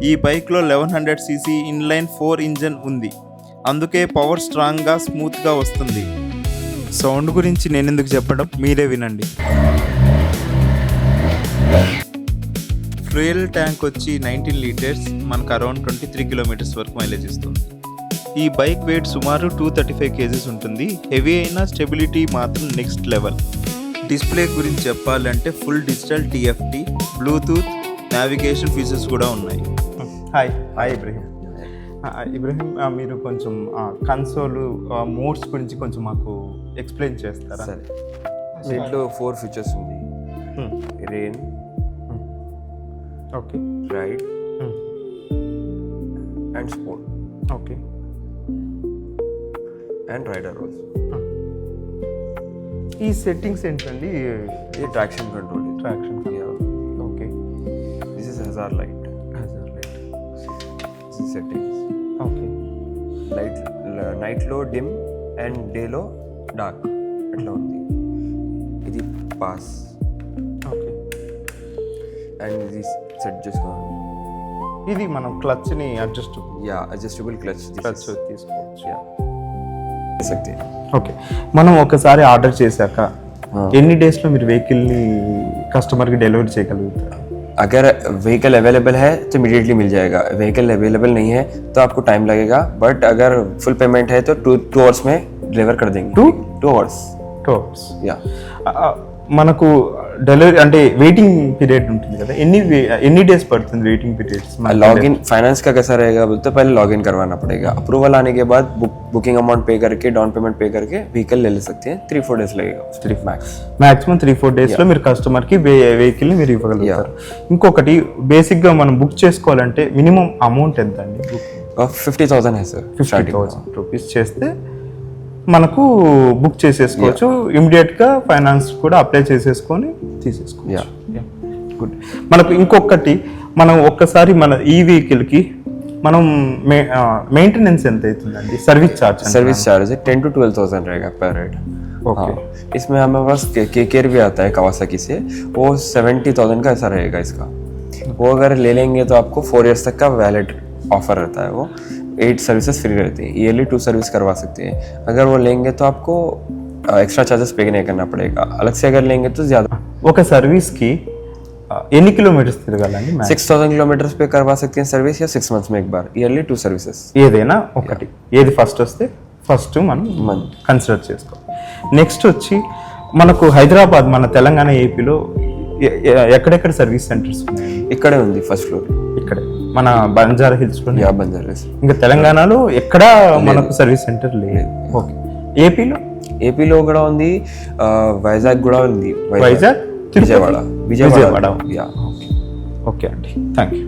ఈ బైక్లో 1100 cc inline 4 engine ఉంది, అందుకే పవర్ స్ట్రాంగ్గా స్మూత్గా వస్తుంది. సౌండ్ గురించి నేనెందుకు చెప్పడం, మీరే వినండి. ఫ్యూయల్ ట్యాంక్ వచ్చి 19 లీటర్స్, మనకు అరౌండ్ 23 కిలోమీటర్స్ వరకు మైలేజ్ ఇస్తుంది. ఈ బైక్ వెయిట్ సుమారు 235 kgs ఉంటుంది. హెవీ అయినా స్టెబిలిటీ మాత్రం నెక్స్ట్ లెవెల్. డిస్ప్లే గురించి చెప్పాలంటే full digital TFT, Bluetooth, navigation features కూడా ఉన్నాయి. హాయ్ ఇబ్రహీం, మీరు కొంచెం కన్సోల్ మోడ్స్ గురించి కొంచెం మాకు ఎక్స్ప్లెయిన్ చేస్తారా? సరే, దీంట్లో 4 ఫీచర్స్ ఉంది. Rain, okay, ride and sport, okay, and rider also. ఈ సెట్టింగ్స్ ఏంటండి? ఇది traction control. Okay, this is hazard light. Settings, okay. నైట్లో డిమ్ అండ్ డేలో డార్క్ అట్లా ఉంది. ఇది పాస్, ఓకే. అండ్ ఇది సెట్ చేసుకోవాలి. ఇది మనం క్లచ్ని అడ్జస్టబుల్ క్లచ్ తీసుకోవచ్చు. ఓకే, మనం ఒకసారి ఆర్డర్ చేశాక ఎన్ని డేస్లో మీరు వెహికల్ని కస్టమర్కి డెలివరీ చేయగలుగుతారు? अगर व्हीकल अवेलेबल है तो इमीडिएटली मिल जाएगा. व्हीकल अवेलेबल नहीं है तो आपको टाइम लगेगा, बट अगर फुल पेमेंट है तो 2 hours में डिलीवर कर देंगे. 2 hours. యా. మనకు డెలివరీ అంటే వెయిటింగ్ పీరియడ్ ఉంటుంది కదా, ఎన్ని డేస్ పడుతుంది వెయిటింగ్ పీరియడ్స్? लॉगिन फाइनेंस का कैसा रहेगा बोलते पहले लॉगिन करवाना पड़ेगा. अप्रूवल आने के बाद बुकिंग अमाउंट पे करके, डाउन पेमेंट पे करके व्हीकल ले सकते हैं. 3-4 days लगेगा. 3 మాక్సిమం 3-4 డేస్లో మీరు కస్టమర్కి వెహికల్ని మీరు ఇవ్వగలుగుతారు. ఇంకొకటి, బేసిక్గా మనం బుక్ చేసుకోవాలంటే మినిమం అమౌంట్ ఎంత అండి? 50,000 है सर. 50,000 రూపీస్ చేస్తే మనకు బుక్ చేసేసుకోవచ్చు. ఇమ్మీడియట్గా ఫైనాన్స్ కూడా అప్లై చేసేసుకొని తీసేసుకోవచ్చు. గుడ్. మనకు ఇంకొకటి, మనం ఒక్కసారి మన ఈ వెహికల్కి మనం మెయింటెనెన్స్ ఎంత అవుతుందండి? సర్వీస్ ఛార్జ్ 10 to 12,000 रहेगा पर राइड. ओके. इसमें हमारे पास केयर भी आता है कावासाकी से, वो 70,000 का ऐसा रहेगा इसका. वो अगर ले लेंगे तो आपको 4 years तक का वैलिड ऑफर रहता है. वो 8 सर्विसेज फ्री रहती है. ईयरली 2 सर्विस करवा सकते हैं. अगर वो लेंगे तो आपको एक्स्ट्रा चार्जेस पे नहीं करना पड़ेगा. अलग से अगर लेंगे तो ज़्यादा. ఒక సర్వీస్కి ఎన్ని కిలోమీటర్స్ తిరగాలండి? 6,000 kilometers पे करवा सकते हैं सर्विस, या 6 months में एक बार. Yearly 2 services. ఏదైనా ఒకటి, ఏది ఫస్ట్ వస్తే ఫస్ట్ మనం కన్సిడర్ చేసుకోవాలి. నెక్స్ట్ వచ్చి మనకు హైదరాబాద్, మన తెలంగాణ, ఏపీలో ఎక్కడెక్కడ సర్వీస్ సెంటర్స్ ఉన్నాయి? ఇక్కడే ఉంది, ఫస్ట్ ఫ్లోర్ ఇక్కడే మన బంజారా హిల్స్ లో. బంజారా. ఇంకా తెలంగాణలో ఎక్కడ మనకు సర్వీస్ సెంటర్ లేదు. ఓకే. ఏపీలో కూడా ఉంది, వైజాగ్ కూడా ఉంది. వైజాగ్, విజయవాడ. ఓకే అండి, థ్యాంక్ యూ.